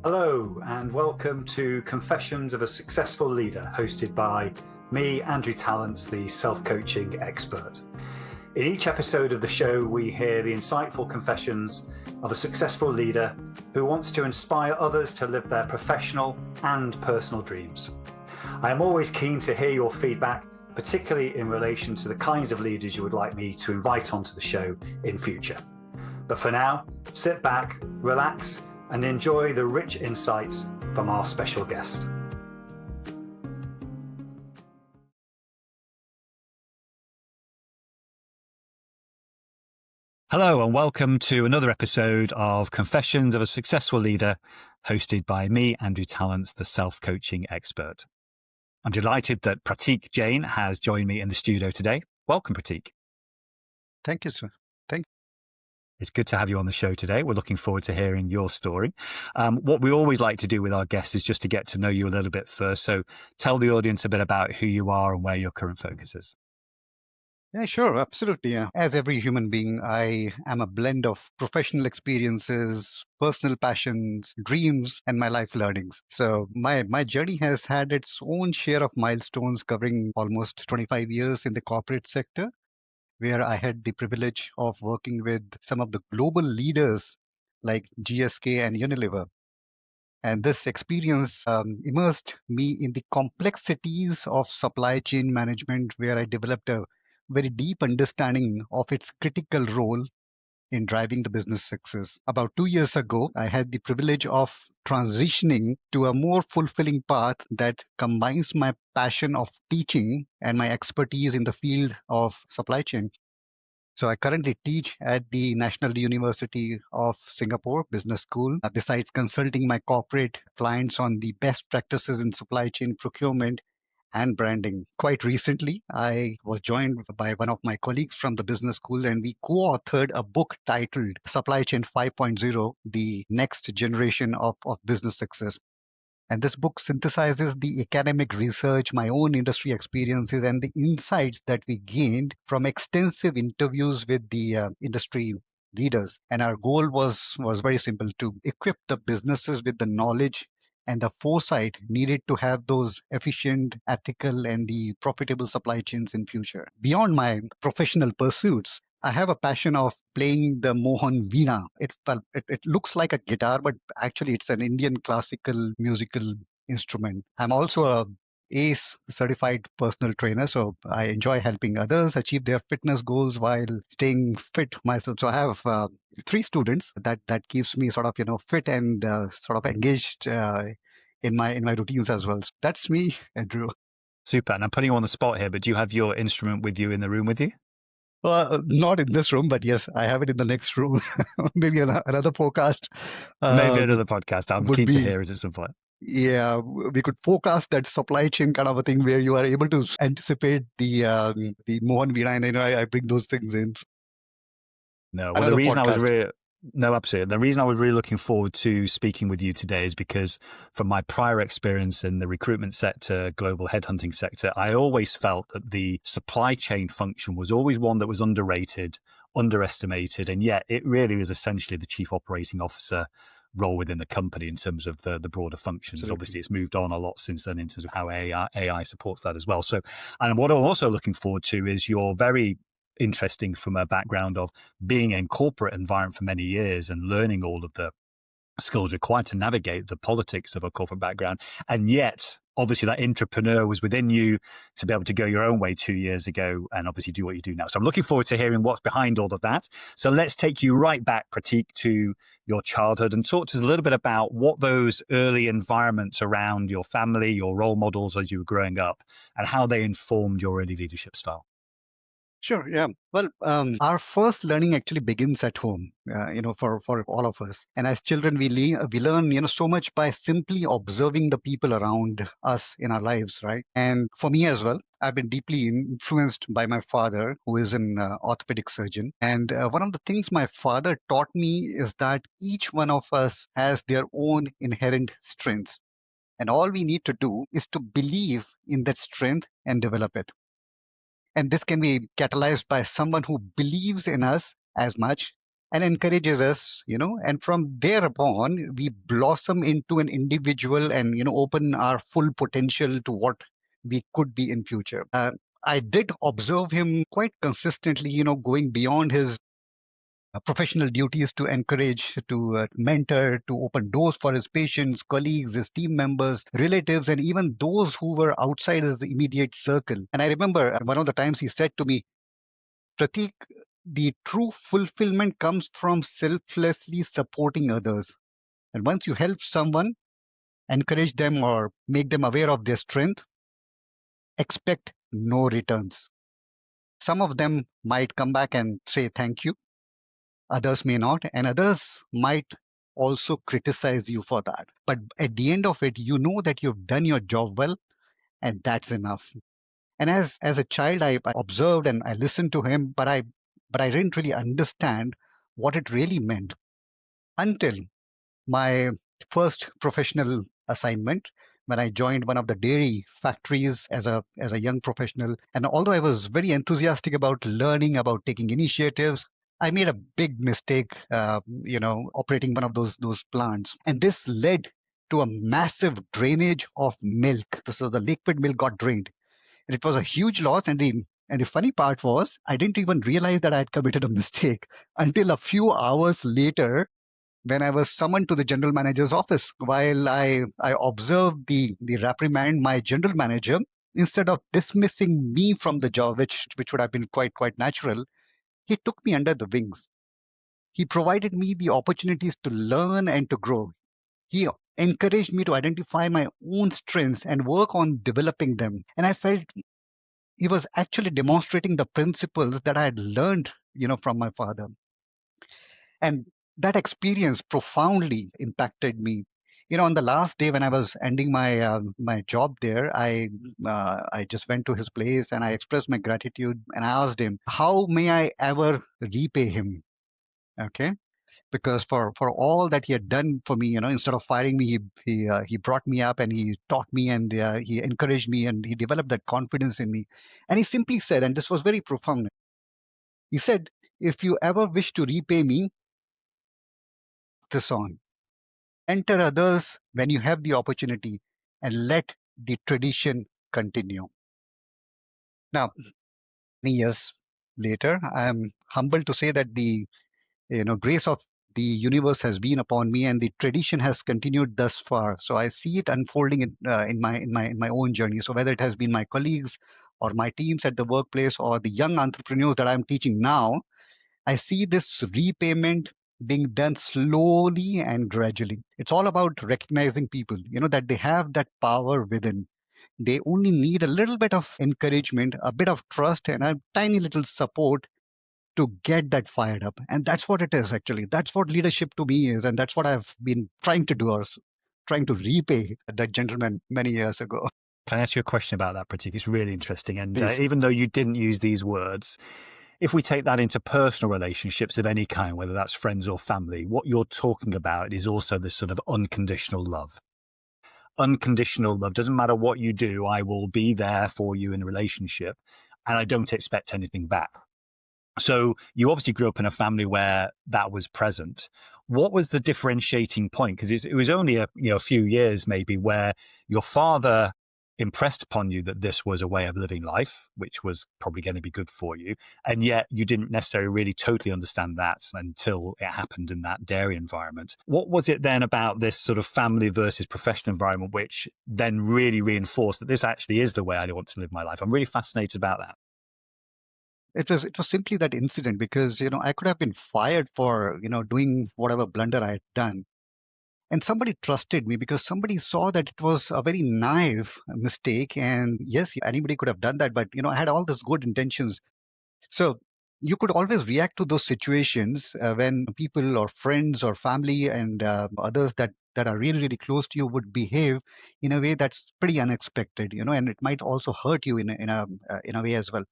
Hello, and welcome to Confessions of a Successful Leader, hosted by me, Andrew Tallents, the self-coaching expert. In each episode of the show, we hear the insightful confessions of a successful leader who wants to inspire others to live their professional and personal dreams. I am always keen to hear your feedback, particularly in relation to the kinds of leaders you would like me to invite onto the show in future. But for now, sit back, relax, and enjoy the rich insights from our special guest. Hello, and welcome to another episode of Confessions of a Successful Leader, hosted by me, Andrew Tallents, the self-coaching expert. I'm delighted that Prateek Jain has joined me in the studio today. Welcome, Prateek. Thank you, sir. Thank you. It's good to have you on the show today. We're looking forward to hearing your story. What we always like to do with our guests is just to get to know you a little bit first. So tell the audience a bit about who you are and where your current focus is. Yeah, sure. Absolutely. Yeah. As every human being, I am a blend of professional experiences, personal passions, dreams, and my life learnings. So my journey has had its own share of milestones covering almost 25 years in the corporate sector, where I had the privilege of working with some of the global leaders like GSK and Unilever. And this experience immersed me in the complexities of supply chain management, where I developed a very deep understanding of its critical role in driving the business success. About 2 years ago, I had the privilege of transitioning to a more fulfilling path that combines my passion of teaching and my expertise in the field of supply chain. So I currently teach at the National University of Singapore Business School. Besides consulting my corporate clients on the best practices in supply chain procurement and branding. Quite recently, I was joined by one of my colleagues from the business school, and we co-authored a book titled Supply Chain 5.0, The Next Generation of Business Success. And this book synthesizes the academic research, my own industry experiences, and the insights that we gained from extensive interviews with the industry leaders. And our goal was very simple: to equip the businesses with the knowledge and the foresight needed to have those efficient, ethical, and the profitable supply chains in future. Beyond my professional pursuits, I have a passion of playing the Mohan Veena. It looks like a guitar, but actually it's an Indian classical musical instrument. I'm also a ACE certified personal trainer, so I enjoy helping others achieve their fitness goals while staying fit myself. So I have 3 students that keeps me sort of fit and sort of engaged in my routines as well. So that's me, Andrew. Super. And I'm putting you on the spot here, but do you have your instrument with you in the room with you? Not in this room, but yes, I have it in the next room. Maybe another podcast. Maybe another podcast. I'm Would keen to be hear it at some point. Yeah, we could forecast that supply chain kind of a thing where you are able to anticipate the Mohan Veena, and I bring those things in. No, well, Another podcast. Absolutely. The reason I was really looking forward to speaking with you today is because from my prior experience in the recruitment sector, global headhunting sector, I always felt that the supply chain function was always one that was underrated, underestimated, and yet it really is essentially the chief operating officer role within the company in terms of the broader functions. Absolutely. Obviously, it's moved on a lot since then in terms of how AI supports that as well. So, and what I'm also looking forward to is your very interesting from a background of being in corporate environment for many years and learning all of the skills required to navigate the politics of a corporate background. And yet, obviously, that entrepreneur was within you to be able to go your own way 2 years ago and obviously do what you do now. So I'm looking forward to hearing what's behind all of that. So let's take you right back, Prateek, to your childhood and talk to us a little bit about what those early environments around your family, your role models as you were growing up, and how they informed your early leadership style. Sure. Yeah. Well, our first learning actually begins at home, for all of us. And as children, we learn, so much by simply observing the people around us in our lives, right? And for me as well, I've been deeply influenced by my father, who is an orthopedic surgeon. And one of the things my father taught me is that each one of us has their own inherent strengths. And all we need to do is to believe in that strength and develop it. And this can be catalyzed by someone who believes in us as much and encourages us, and from thereupon we blossom into an individual and, open our full potential to what we could be in future. I did observe him quite consistently, going beyond his professional duties to encourage, to mentor, to open doors for his patients, colleagues, his team members, relatives, and even those who were outside his immediate circle. And I remember one of the times he said to me, Prateek, the true fulfillment comes from selflessly supporting others. And once you help someone, encourage them or make them aware of their strength, expect no returns. Some of them might come back and say thank you, others may not, and others might also criticize you for that. But at the end of it, you know that you've done your job well, and that's enough. And as a child, I observed and I listened to him, but I didn't really understand what it really meant until my first professional assignment when I joined one of the dairy factories as a young professional. And although I was very enthusiastic about learning, about taking initiatives, I made a big mistake, operating one of those plants, and this led to a massive drainage of milk. So the liquid milk got drained, and it was a huge loss. And the funny part was, I didn't even realize that I had committed a mistake until a few hours later when I was summoned to the general manager's office. While I observed the reprimand, my general manager, instead of dismissing me from the job, which would have been quite natural, he took me under the wings. He provided me the opportunities to learn and to grow. He encouraged me to identify my own strengths and work on developing them. And I felt he was actually demonstrating the principles that I had learned, from my father. And that experience profoundly impacted me. On the last day when I was ending my job there, I just went to his place and I expressed my gratitude and I asked him, how may I ever repay him? Okay, because for all that he had done for me, instead of firing me, he brought me up and he taught me and he encouraged me and he developed that confidence in me. And he simply said, and this was very profound, he said, if you ever wish to repay me, this on. Enter others when you have the opportunity and let the tradition continue. Now, many years later, I am humbled to say that the grace of the universe has been upon me and the tradition has continued thus far. So I see it unfolding in my own journey. So whether it has been my colleagues or my teams at the workplace or the young entrepreneurs that I'm teaching now, I see this repayment being done slowly and gradually. It's all about recognizing people, that they have that power within. They only need a little bit of encouragement, a bit of trust, and a tiny little support to get that fired up. And that's what it is, actually. That's what leadership to me is. And that's what I've been trying to do, or trying to repay that gentleman many years ago. Can I ask you a question about that, Pratik? It's really interesting. And Please. even though you didn't use these words, if we take that into personal relationships of any kind, whether that's friends or family, what you're talking about is also this sort of unconditional love. Unconditional love. Doesn't matter what you do, I will be there for you in a relationship, and I don't expect anything back. So you obviously grew up in a family where that was present. What was the differentiating point? Because it was only a few years maybe where your father impressed upon you that this was a way of living life, which was probably going to be good for you. And yet you didn't necessarily really totally understand that until it happened in that dairy environment. What was it then about this sort of family versus professional environment which then really reinforced that this actually is the way I want to live my life? I'm really fascinated about that. It was simply that incident, because I could have been fired for doing whatever blunder I had done, and somebody trusted me because somebody saw that it was a very naive mistake. And yes, anybody could have done that, but I had all those good intentions. So you could always react to those situations when people or friends or family and others that are really really close to you would behave in a way that's pretty unexpected, and it might also hurt you in a way as well.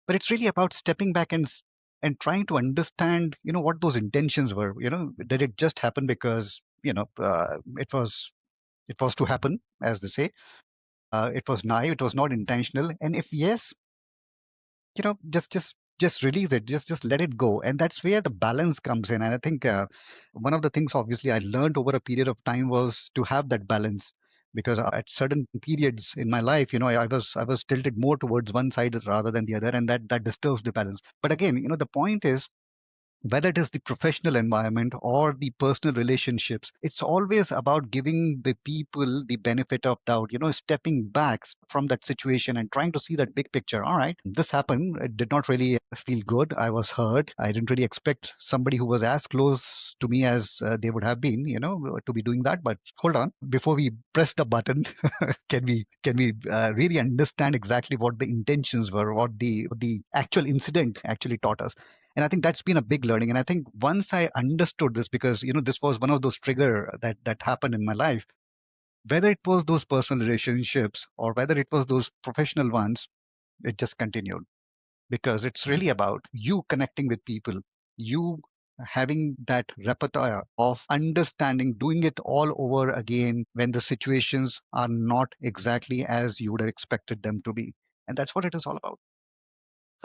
But it's really about stepping back and trying to understand what those intentions were. Did it just happen because it was to happen, as they say? It was naive, it was not intentional. And if yes, just just release it, just let it go. And that's where the balance comes in. And I think one of the things obviously I learned over a period of time was to have that balance, because at certain periods in my life, I was tilted more towards one side rather than the other, and that disturbs the balance. But again, the point is, whether it is the professional environment or the personal relationships, it's always about giving the people the benefit of doubt, stepping back from that situation and trying to see that big picture. All right, this happened. It did not really feel good. I was hurt. I didn't really expect somebody who was as close to me as they would have been, to be doing that. But hold on, before we press the button, can we really understand exactly what the intentions were, what the actual incident actually taught us? And I think that's been a big learning. And I think once I understood this, because this was one of those trigger that happened in my life, whether it was those personal relationships or whether it was those professional ones, it just continued, because it's really about you connecting with people, you having that repertoire of understanding, doing it all over again when the situations are not exactly as you would have expected them to be. And that's what it is all about.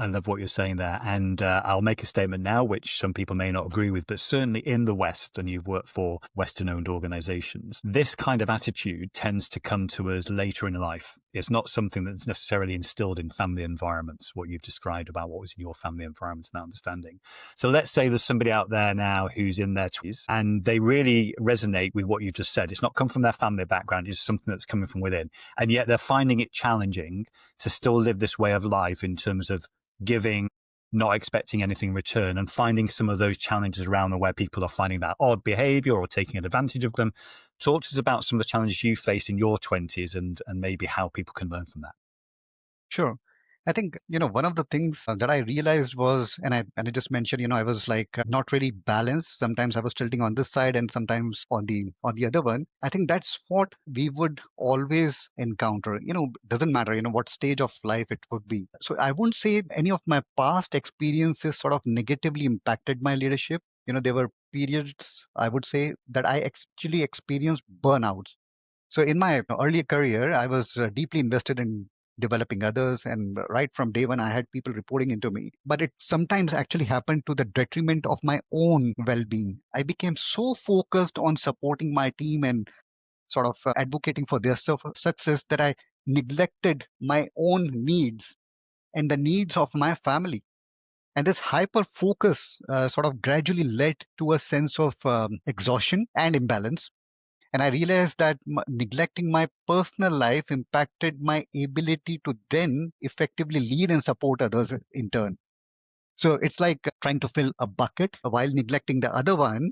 I love what you're saying there. And I'll make a statement now, which some people may not agree with, but certainly in the West, and you've worked for Western owned organizations, this kind of attitude tends to come to us later in life. It's not something that's necessarily instilled in family environments, what you've described about what was in your family environments and that understanding. So let's say there's somebody out there now who's in their 20s and they really resonate with what you've just said. It's not come from their family background, it's something that's coming from within. And yet they're finding it challenging to still live this way of life in terms of giving, not expecting anything in return, and finding some of those challenges around where people are finding that odd behavior or taking advantage of them. Talk to us about some of the challenges you faced in your 20s and maybe how people can learn from that. Sure. I think, one of the things that I realized was, and I just mentioned, I was like not really balanced. Sometimes I was tilting on this side and sometimes on the other one. I think that's what we would always encounter. Doesn't matter, what stage of life it would be. So I wouldn't say any of my past experiences sort of negatively impacted my leadership. There were periods, I would say, that I actually experienced burnouts. So in my earlier career, I was deeply invested in developing others. And right from day one, I had people reporting into me. But it sometimes actually happened to the detriment of my own well being. I became so focused on supporting my team and sort of advocating for their success that I neglected my own needs and the needs of my family. And this hyper focus sort of gradually led to a sense of exhaustion and imbalance. And I realized that neglecting my personal life impacted my ability to then effectively lead and support others in turn. So it's like trying to fill a bucket while neglecting the other one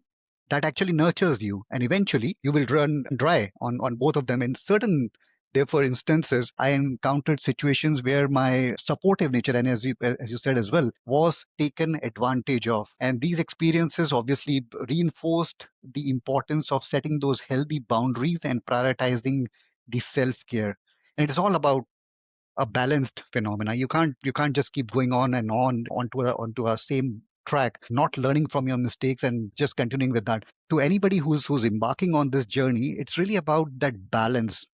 that actually nurtures you. And eventually you will run dry on both of them. In certain, therefore, instances, I encountered situations where my supportive nature, and as you said as well, was taken advantage of. And these experiences obviously reinforced the importance of setting those healthy boundaries and prioritizing the self-care. And it is all about a balanced phenomena. You can't just keep going on and on onto a same track, not learning from your mistakes and just continuing with that. To anybody who's embarking on this journey, it's really about that balance.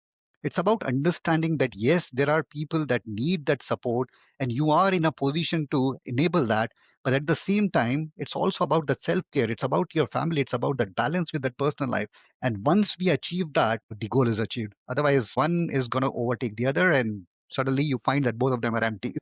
It's about understanding that yes, there are people that need that support, and you are in a position to enable that. But at the same time, it's also about that self care. It's about your family. It's about that balance with that personal life. And once we achieve that, the goal is achieved. Otherwise, one is going to overtake the other, and suddenly you find that both of them are empty.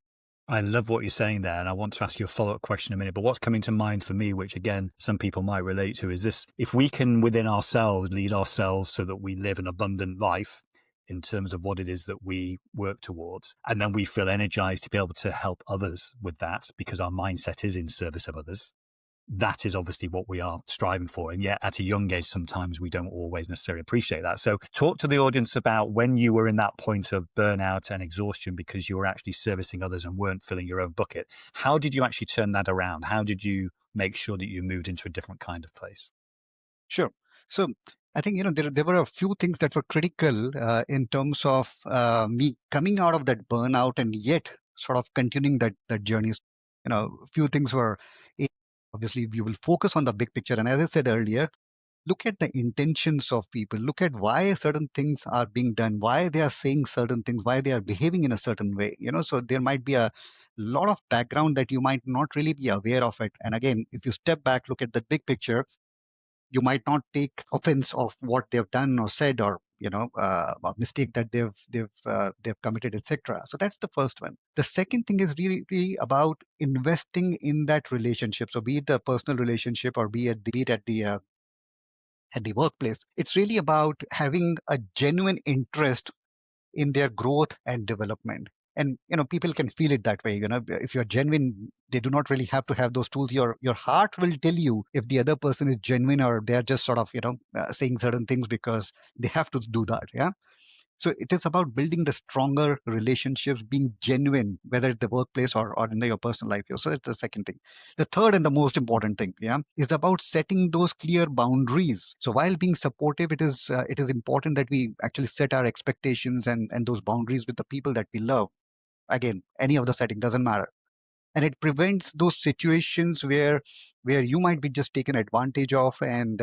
I love what you're saying there. And I want to ask you a follow-up question in a minute. But what's coming to mind for me, which again, some people might relate to, is this: if we can within ourselves lead ourselves so that we live an abundant life in terms of what it is that we work towards, and then we feel energized to be able to help others with that because our mindset is in service of others, that is obviously what we are striving for. And yet at a young age, sometimes we don't always necessarily appreciate that. So talk to the audience about when you were in that point of burnout and exhaustion because you were actually servicing others and weren't filling your own bucket. How did you actually turn that around? How did you make sure that you moved into a different kind of place? Sure. So I think there were a few things that were critical in terms of me coming out of that burnout and yet sort of continuing that journey. A few things were eh, obviously you will focus on the big picture, and as I said earlier, look at the intentions of people. Look at why certain things are being done, why they are saying certain things, why they are behaving in a certain way. So there might be a lot of background that you might not really be aware of it. And again, if you step back, look at the big picture, you might not take offense of what they've done or said, or a mistake that they've committed, etc. So that's the first one. The second thing is really about investing in that relationship. So be it a personal relationship or be it at the workplace, it's really about having a genuine interest in their growth and development. And people can feel it that way. If you're genuine, they do not really have to have those tools. Your heart will tell you if the other person is genuine, or they're just sort of saying certain things because they have to do that. Yeah. So it is about building the stronger relationships, being genuine, whether at the workplace or in your personal life. So that's the second thing. The third and the most important thing, yeah, is about setting those clear boundaries. So while being supportive, it is important that we actually set our expectations and those boundaries with the people that we love. Again, any of the setting doesn't matter, and it prevents those situations where you might be just taken advantage of, and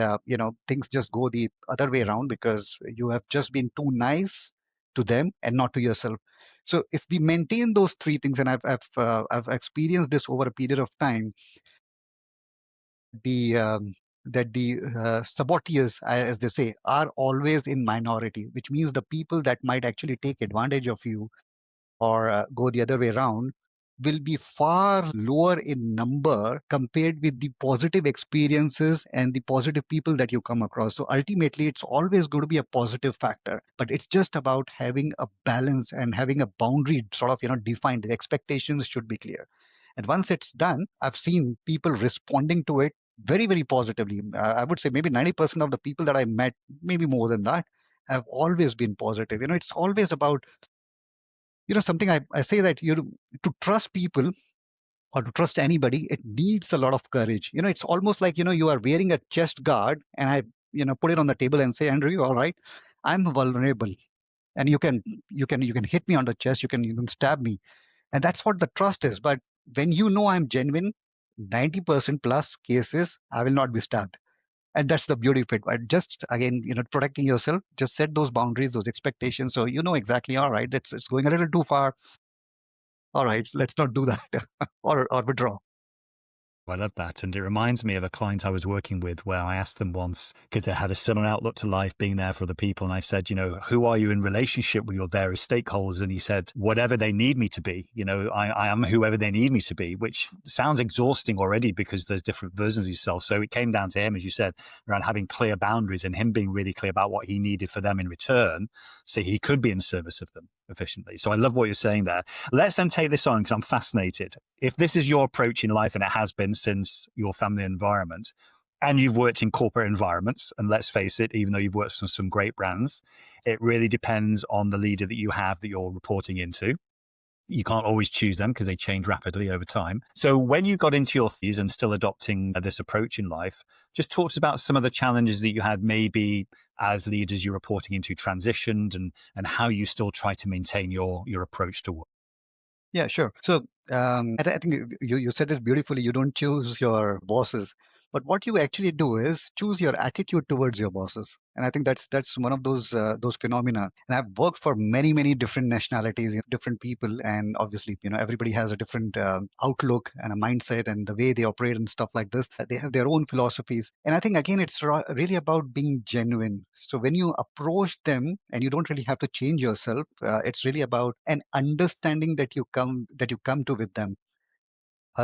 things just go the other way around because you have just been too nice to them and not to yourself. So if we maintain those three things, and I've experienced this over a period of time, the that the saboteurs, as they say, are always in minority, which means the people that might actually take advantage of you or go the other way around will be far lower in number compared with the positive experiences and the positive people that you come across. So ultimately, it's always going to be a positive factor, but it's just about having a balance and having a boundary sort of defined. The expectations should be clear. And once it's done, I've seen people responding to it very, very positively. I would say maybe 90% of the people that I met, maybe more than that, have always been positive. It's always about something I say that to trust people or to trust anybody, it needs a lot of courage. It's almost like you are wearing a chest guard, and I put it on the table and say, Andrew, all right, I'm vulnerable, and you can hit me on the chest, you can stab me, and that's what the trust is. But when I'm genuine, 90% plus cases I will not be stabbed. And that's the beauty of it. But just again, protecting yourself, just set those boundaries, those expectations, so exactly, all right, it's going a little too far. All right, let's not do that, or withdraw. I love that. And it reminds me of a client I was working with where I asked them once, because they had a similar outlook to life, being there for other people. And I said, who are you in relationship with your various stakeholders? And he said, whatever they need me to be, I am whoever they need me to be, which sounds exhausting already because there's different versions of yourself. So it came down to him, as you said, around having clear boundaries and him being really clear about what he needed for them in return, so he could be in service of them efficiently. So I love what you're saying there. Let's then take this on, because I'm fascinated. If this is your approach in life, and it has been since your family environment, and you've worked in corporate environments, and let's face it, even though you've worked for some great brands, it really depends on the leader that you have that you're reporting into. You can't always choose them because they change rapidly over time. So when you got into your 30s and still adopting this approach in life, just talk to us about some of the challenges that you had, maybe as leaders you're reporting into transitioned, and how you still try to maintain your approach to work. Yeah, sure. So I think you said it beautifully. You don't choose your bosses, but what you actually do is choose your attitude towards your bosses. And I think that's one of those phenomena. And I've worked for many different nationalities, different people, and obviously everybody has a different outlook and a mindset and the way they operate and stuff like this. They have their own philosophies, and I think again it's really about being genuine. So when you approach them, and you don't really have to change yourself, it's really about an understanding that you come to with them.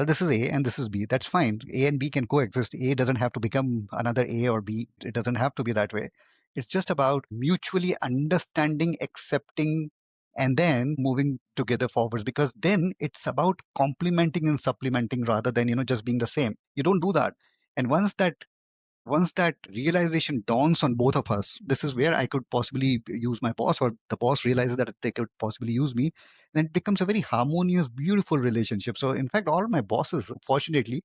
This is A and this is B. That's fine. A and B can coexist. A doesn't have to become another A or B. It doesn't have to be that way. It's just about mutually understanding, accepting, and then moving together forwards. Because then it's about complementing and supplementing rather than just being the same. You don't do that. And once that realization dawns on both of us, this is where I could possibly use my boss, or the boss realizes that they could possibly use me, then it becomes a very harmonious, beautiful relationship. So, in fact, all my bosses, fortunately,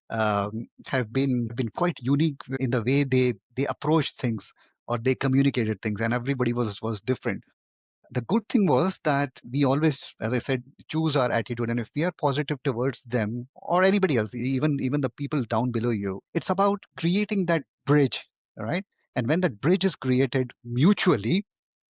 have been quite unique in the way they approached things or they communicated things, and everybody was different. The good thing was that we always, as I said, choose our attitude. And if we are positive towards them or anybody else, even the people down below you, it's about creating that bridge. All right. And when that bridge is created mutually,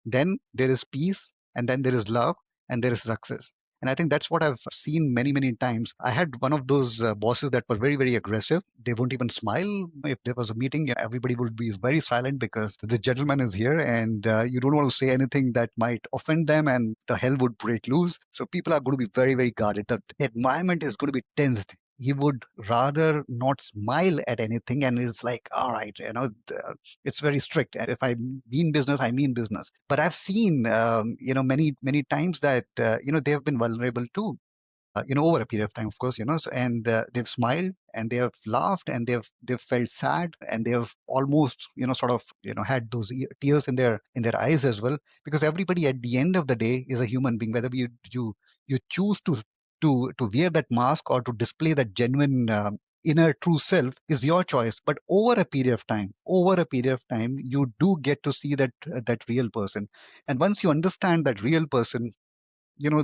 then there is peace, and then there is love, and there is success. And I think that's what I've seen many, many times. I had one of those bosses that was very, very aggressive. They won't even smile if there was a meeting. Everybody would be very silent because the gentleman is here, and you don't want to say anything that might offend them, and the hell would break loose. So people are going to be very, very guarded. The environment is going to be tensed. He would rather not smile at anything, and it's like, all right, it's very strict. If I mean business, I mean business. But I've seen, many, many times that, they have been vulnerable too, over a period of time, of course, and they've smiled and they have laughed and they've felt sad and they have almost, sort of, had those tears in their eyes as well, because everybody at the end of the day is a human being, whether you choose to wear that mask or to display that genuine inner true self is your choice. But over a period of time, you do get to see that real person. And once you understand that real person, you know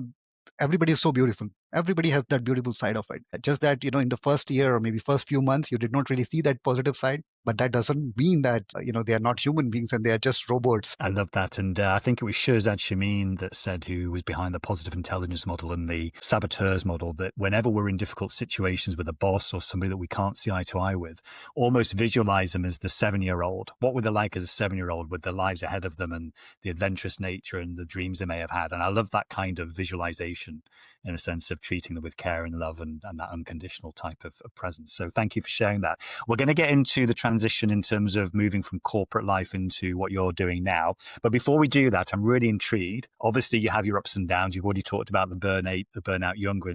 everybody is so beautiful. Everybody has that beautiful side of it. Just that, in the first year or maybe first few months, you did not really see that positive side, but that doesn't mean that they are not human beings and they are just robots. I love that. And I think it was Shirzad Shamin that said, who was behind the positive intelligence model and the saboteurs model, that whenever we're in difficult situations with a boss or somebody that we can't see eye to eye with, almost visualize them as the 7-year-old. What were they like as a 7-year-old with their lives ahead of them and the adventurous nature and the dreams they may have had? And I love that kind of visualization, in a sense of treating them with care and love and that unconditional type of presence. So thank you for sharing that. We're going to get into the transition in terms of moving from corporate life into what you're doing now. But before we do that, I'm really intrigued. Obviously, you have your ups and downs. You've already talked about the burnout younger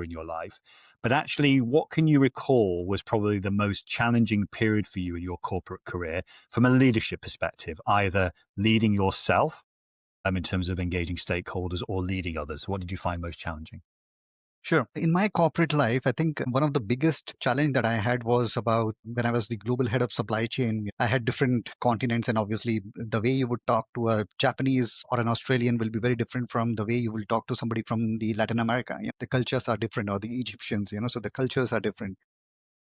in your life. But actually, what can you recall was probably the most challenging period for you in your corporate career from a leadership perspective, either leading yourself in terms of engaging stakeholders or leading others? What did you find most challenging? Sure. In my corporate life, I think one of the biggest challenge that I had was about when I was the global head of supply chain. I had different continents, and obviously the way you would talk to a Japanese or an Australian will be very different from the way you will talk to somebody from the Latin America. The cultures are different, or the Egyptians, so the cultures are different.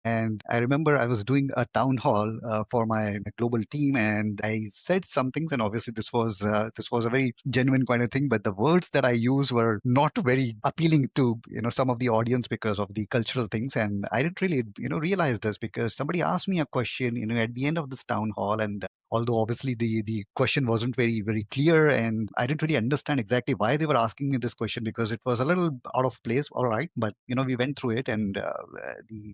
And I remember I was doing a town hall for my global team, and I said some things. And obviously, this was a very genuine kind of thing. But the words that I used were not very appealing to some of the audience because of the cultural things. And I didn't really realize this because somebody asked me a question at the end of this town hall, and although obviously the question wasn't very very clear, and I didn't really understand exactly why they were asking me this question because it was a little out of place. All right, but we went through it, and the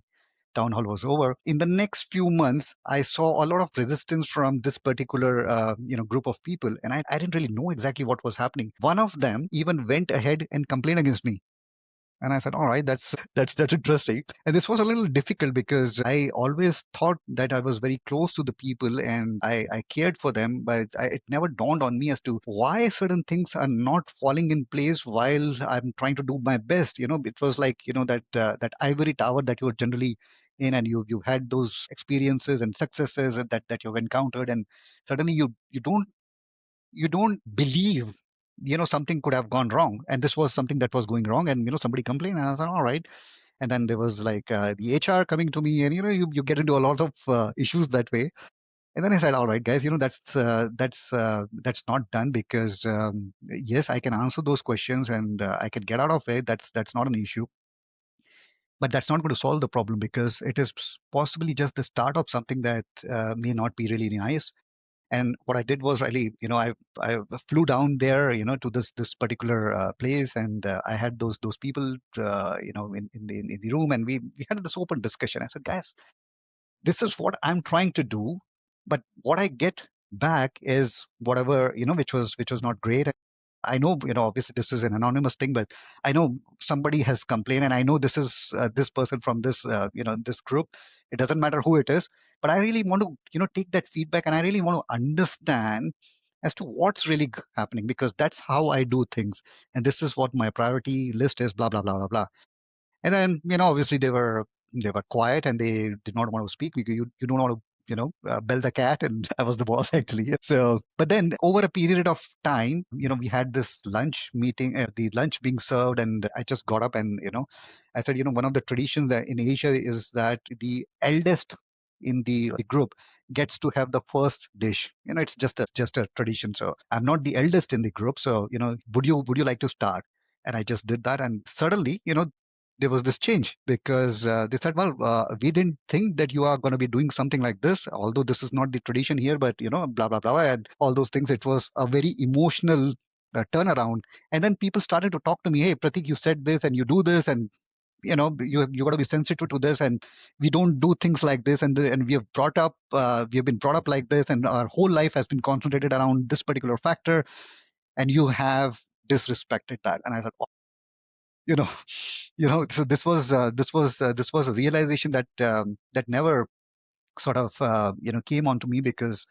town hall was over. In the next few months, I saw a lot of resistance from this particular group of people, and I didn't really know exactly what was happening. One of them even went ahead and complained against me. And I said, all right, that's interesting. And this was a little difficult because I always thought that I was very close to the people and I cared for them, but it never dawned on me as to why certain things are not falling in place while I'm trying to do my best. It was like, that ivory tower that you're generally in, and you had those experiences and successes that you've encountered, and suddenly you don't believe something could have gone wrong, and this was something that was going wrong, and somebody complained, and I was like, all right. And then there was like the HR coming to me, and you get into a lot of issues that way. And then I said, all right guys, that's not done, because yes, I can answer those questions and I can get out of it. That's not an issue, but that's not going to solve the problem, because it is possibly just the start of something that may not be really nice. And what I did was really, I flew down there, to this particular place, and I had those people, in the room, and we had this open discussion. I said, guys, this is what I'm trying to do, but what I get back is whatever, which was not great. I know, obviously this is an anonymous thing, but I know somebody has complained, and I know this is this person from this, this group. It doesn't matter who it is, but I really want to, take that feedback, and I really want to understand as to what's really happening, because that's how I do things, and this is what my priority list is. Blah blah blah blah blah. And then, obviously they were quiet and they did not want to speak, because you don't want to, bell the cat, and I was the boss actually. So, but then over a period of time, we had this lunch meeting, the lunch being served, and I just got up and, I said, one of the traditions that in Asia is that the eldest in the group gets to have the first dish. It's just a tradition. So I'm not the eldest in the group. So, would you like to start? And I just did that. And suddenly, there was this change because they said, well, we didn't think that you are going to be doing something like this, although this is not the tradition here, but, blah, blah, blah, and all those things. It was a very emotional turnaround. And then people started to talk to me, hey, Prateek, you said this and you do this. And you got to be sensitive to this, and we don't do things like this, and we have been brought up like this, and our whole life has been concentrated around this particular factor, and you have disrespected that. And I thought, oh, you know so this was a realization that never sort of came onto me, because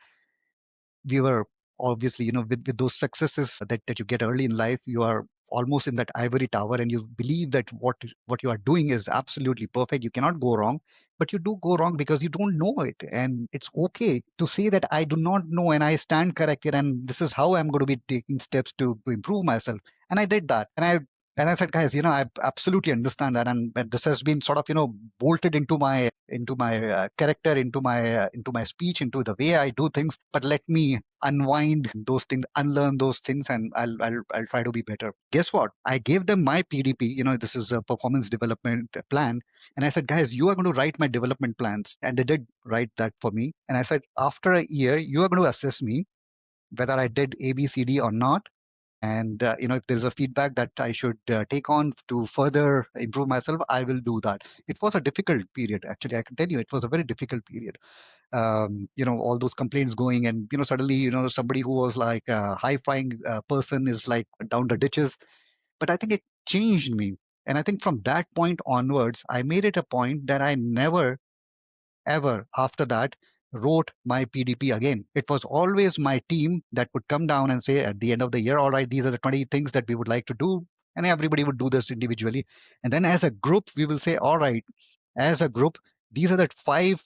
we were obviously, with those successes that you get early in life, you are almost in that ivory tower, and you believe that what you are doing is absolutely perfect, you cannot go wrong. But you do go wrong because you don't know it, and it's okay to say that I do not know and I stand corrected, and this is how I'm going to be taking steps to improve myself. And I did that, and I said, guys, I absolutely understand that, and this has been sort of, bolted into my character, into my speech, into the way I do things. But let me unwind those things, unlearn those things, and I'll try to be better. Guess what? I gave them my PDP. This is a performance development plan, and I said, guys, you are going to write my development plans, and they did write that for me. And I said, after a year, you are going to assess me whether I did A, B, C, D or not. And if there's a feedback that I should take on to further improve myself, I will do that. It was a difficult period, actually. I can tell you, it was a very difficult period. All those complaints going, and suddenly, somebody who was like a high-flying person is like down the ditches. But I think it changed me, and I think from that point onwards, I made it a point that I never ever after that wrote my PDP again. It was always my team that would come down and say at the end of the year, all right, these are the 20 things that we would like to do. And everybody would do this individually. And then as a group, we will say, all right, as a group, these are the 5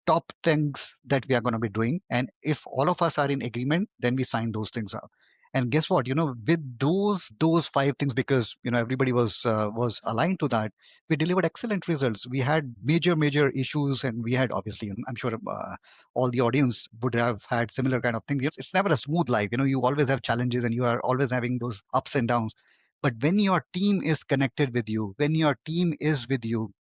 top things that we are going to be doing. And if all of us are in agreement, then we sign those things out. And guess what? With those 5 things, because everybody was aligned to that, we delivered excellent results. We had major issues, and we had, obviously, I'm sure all the audience would have had similar kind of things. It's never a smooth life. You always have challenges, and you are always having those ups and downs. But when your team is connected with you, when your team is with you,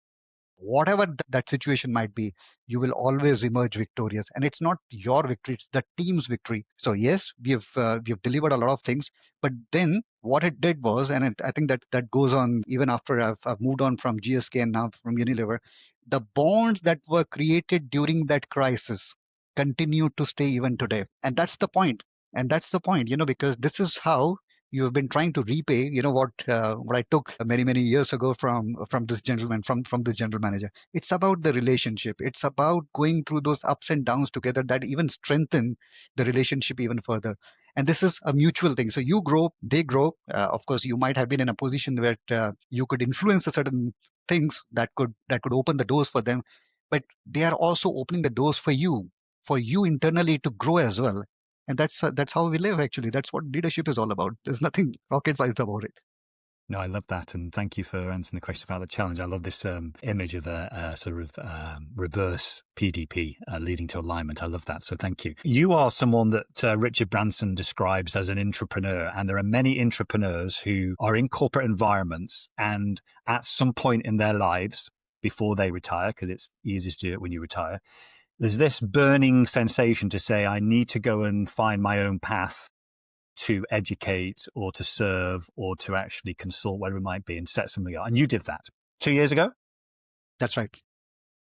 whatever that situation might be, you will always emerge victorious. And it's not your victory, it's the team's victory. So yes, we have delivered a lot of things, but then what it did was, and I think that goes on even after I've moved on from GSK and now from Unilever, the bonds that were created during that crisis continue to stay even today. And that's the point. And that's the point, because this is how you have been trying to repay, what I took many years ago from this gentleman, from this general manager. It's about the relationship. It's about going through those ups and downs together that even strengthen the relationship even further. And this is a mutual thing. So you grow, they grow. Of course, you might have been in a position where you could influence a certain things that could open the doors for them, but they are also opening the doors for you internally to grow as well. And that's how we live, actually. That's what leadership is all about. There's nothing rocket science about it. No, I love that. And thank you for answering the question about the challenge. I love this image of a sort of reverse PDP leading to alignment. I love that. So thank you. You are someone that Richard Branson describes as an entrepreneur. And there are many entrepreneurs who are in corporate environments and at some point in their lives before they retire, because it's easiest to do it when you retire, there's this burning sensation to say, I need to go and find my own path to educate or to serve or to actually consult, whatever it might be, and set something up. And you did that 2 years ago? That's right.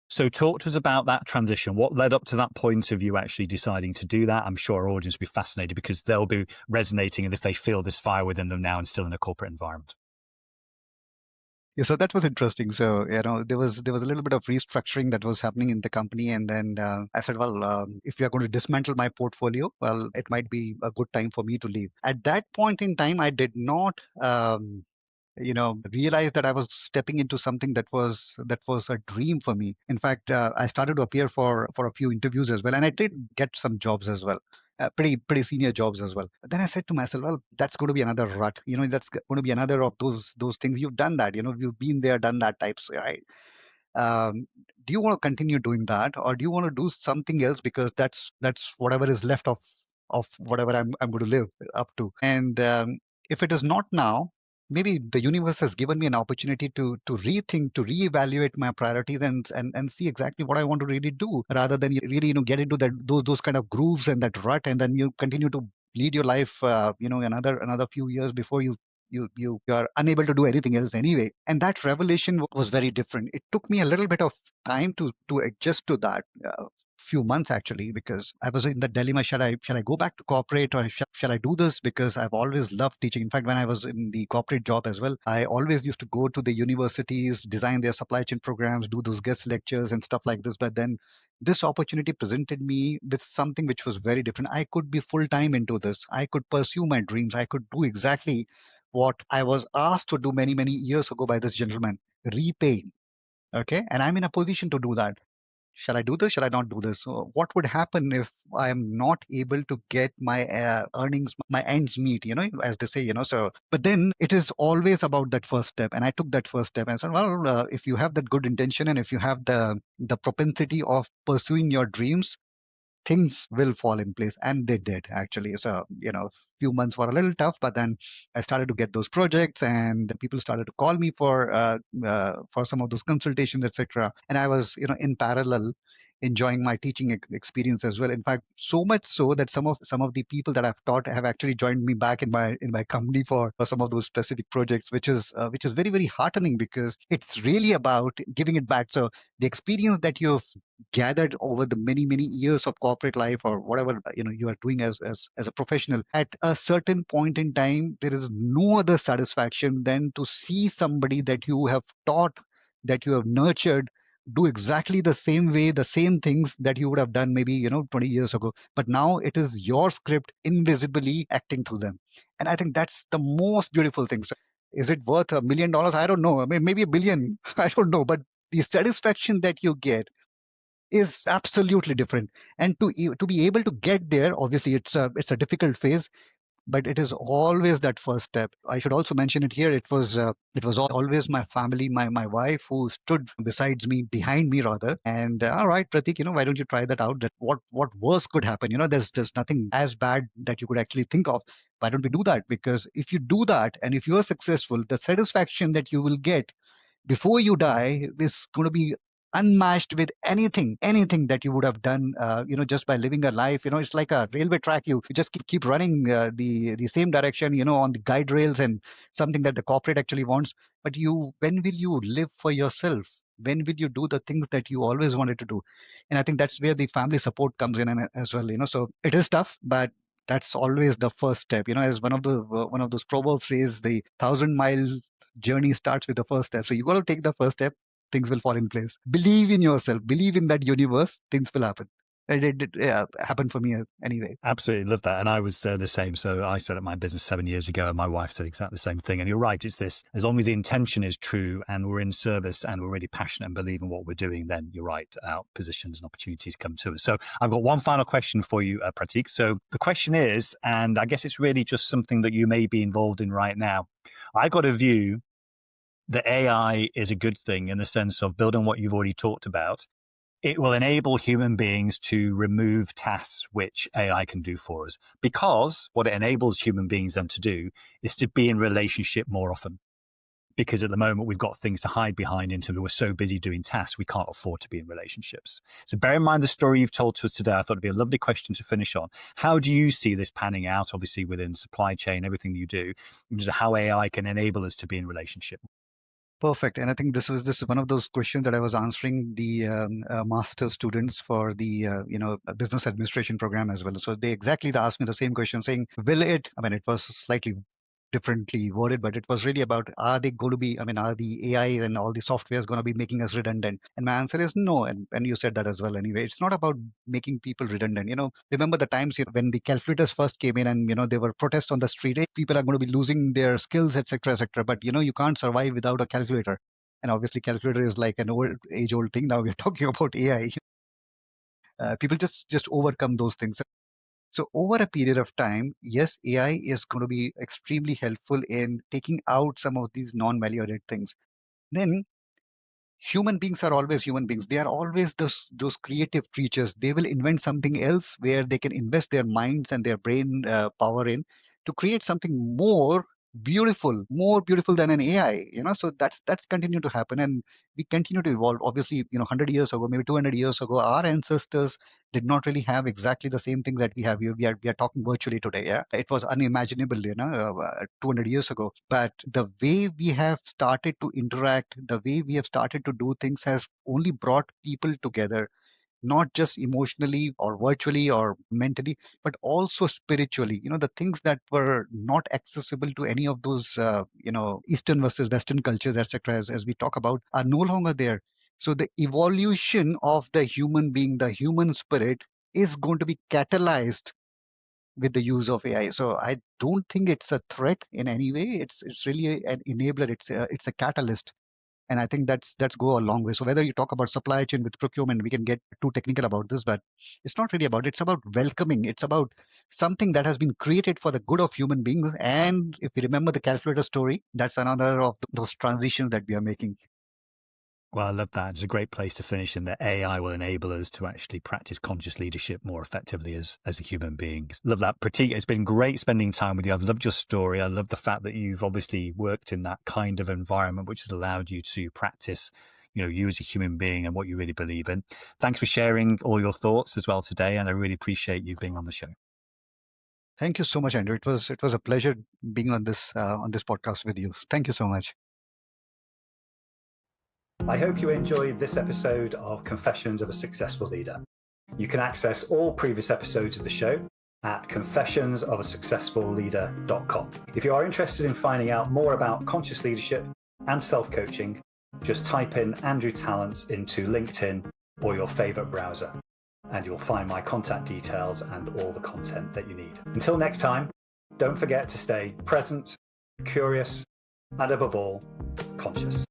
So talk to us about that transition. What led up to that point of you actually deciding to do that? I'm sure our audience will be fascinated because they'll be resonating, and if they feel this fire within them now and still in a corporate environment. Yeah, so that was interesting. So, there was a little bit of restructuring that was happening in the company, and then I said, well, if we are going to dismantle my portfolio, well, it might be a good time for me to leave. At that point in time, I did not realized that I was stepping into something that was a dream for me. In fact, I started to appear for a few interviews as well, and I did get some jobs as well. Pretty senior jobs as well. But then I said to myself, well, that's going to be another rut. That's going to be another of those things. You've done that. You've been there, done that types, right? Do you want to continue doing that, or do you want to do something else, because that's whatever is left of whatever I'm going to live up to. And if it is not now, maybe the universe has given me an opportunity to rethink, to reevaluate my priorities, and see exactly what I want to really do, rather than really get into that those kind of grooves and that rut, and then you continue to lead your life, another few years before you are unable to do anything else anyway. And that revelation was very different. It took me a little bit of time to adjust to that. Few months actually, because I was in the dilemma: shall I go back to corporate, or shall I do this? Because I've always loved teaching. In fact, when I was in the corporate job as well, I always used to go to the universities, design their supply chain programs, do those guest lectures and stuff like this. But then this opportunity presented me with something which was very different. I could be full time into this. I could pursue my dreams. I could do exactly what I was asked to do many years ago by this gentleman: repay. Okay, and I'm in a position to do that. Shall I do this? Shall I not do this? So what would happen if I am not able to get my earnings, my ends meet, as they say, So, but then it is always about that first step. And I took that first step and said, well, if you have that good intention, and if you have the propensity of pursuing your dreams, things will fall in place. And they did, actually. So, few months were a little tough, but then I started to get those projects, and people started to call me for some of those consultations, etc. And I was, in parallel, enjoying my teaching experience as well. In fact, so much so that some of the people that I've taught have actually joined me back in my company for some of those specific projects, which is very, very heartening, because it's really about giving it back. So the experience that you've gathered over the many years of corporate life, or whatever you are doing as a professional, at a certain point in time, there is no other satisfaction than to see somebody that you have taught, that you have nurtured, do exactly the same way, the same things that you would have done maybe 20 years ago, but now it is your script invisibly acting through them. And I think that's the most beautiful thing. So is it worth $1 million? I don't know. I mean, maybe a billion. I don't know. But the satisfaction that you get is absolutely different. And to be able to get there, obviously it's a difficult phase, but it is always that first step. I should also mention it here. It was always my family, my wife, who stood besides me, behind me rather. And all right, Pratik, why don't you try that out? That what worse could happen? There's nothing as bad that you could actually think of. Why don't we do that? Because if you do that, and if you are successful, the satisfaction that you will get before you die is going to be unmatched with anything that you would have done, just by living a life. It's like a railway track. You just keep running the same direction, on the guide rails, and something that the corporate actually wants. But when will you live for yourself? When will you do the things that you always wanted to do? And I think that's where the family support comes in, and as well. So it is tough, but that's always the first step. As one of those proverbs says, the 1,000-mile journey starts with the first step. So you got to take the first step, things will fall in place. Believe in yourself, believe in that universe, things will happen. It happened for me anyway. Absolutely love that. And I was the same. So I set up my business 7 years ago, and my wife said exactly the same thing. And you're right. It's this: as long as the intention is true and we're in service and we're really passionate and believe in what we're doing, then you're right, our positions and opportunities come to us. So I've got one final question for you, Prateek. So the question is, and I guess it's really just something that you may be involved in right now. I got a view that AI is a good thing in the sense of building what you've already talked about. It will enable human beings to remove tasks which AI can do for us, because what it enables human beings then to do is to be in relationship more often. Because at the moment, we've got things to hide behind into we're so busy doing tasks, we can't afford to be in relationships. So bear in mind the story you've told to us today. I thought it'd be a lovely question to finish on. How do you see this panning out, obviously within supply chain, everything you do, in terms of how AI can enable us to be in relationship? Perfect. And I think this is one of those questions that I was answering the master students for the business administration program as well. So they exactly asked me the same question, saying, "Will it?" I mean, it was slightly differently worded, but it was really about, are they going to be, I mean, are the AI and all the softwares going to be making us redundant? And my answer is no. And you said that as well anyway. It's not about making people redundant. Remember the times when the calculators first came in, and there were protests on the street. Hey, people are going to be losing their skills, etc., etc. But you can't survive without a calculator. And obviously, calculator is like an old age-old thing. Now we're talking about AI. People just overcome those things. So over a period of time, yes, AI is going to be extremely helpful in taking out some of these non-value added things. Then human beings are always human beings. They are always those creative creatures. They will invent something else where they can invest their minds and their brain power in to create something more beautiful, more beautiful than an AI, so that's continued to happen. And we continue to evolve. Obviously, 100 years ago, maybe 200 years ago, our ancestors did not really have exactly the same thing that we have here. We are talking virtually today. Yeah, it was unimaginable, 200 years ago. But the way we have started to interact, the way we have started to do things has only brought people together, not just emotionally or virtually or mentally, but also spiritually. The things that were not accessible to any of those, Eastern versus Western cultures, etc., as we talk about, are no longer there. So the evolution of the human being, the human spirit, is going to be catalyzed with the use of AI. So I don't think it's a threat in any way. It's really an enabler. It's a catalyst, and I think that's go a long way. So whether you talk about supply chain with procurement, we can get too technical about this, but it's not really about. It's about welcoming. It's about something that has been created for the good of human beings. And if we remember the calculator story, that's another of those transitions that we are making. Well, I love that. It's a great place to finish, and that AI will enable us to actually practice conscious leadership more effectively as a human being. Love that. Prateek, it's been great spending time with you. I've loved your story. I love the fact that you've obviously worked in that kind of environment, which has allowed you to practice, you as a human being and what you really believe in. Thanks for sharing all your thoughts as well today, and I really appreciate you being on the show. Thank you so much, Andrew. It was a pleasure being on this podcast with you. Thank you so much. I hope you enjoyed this episode of Confessions of a Successful Leader. You can access all previous episodes of the show at confessionsofaSuccessfulLeader.com. If you are interested in finding out more about conscious leadership and self-coaching, just type in Andrew Tallents into LinkedIn or your favorite browser, and you'll find my contact details and all the content that you need. Until next time, don't forget to stay present, curious, and above all, conscious.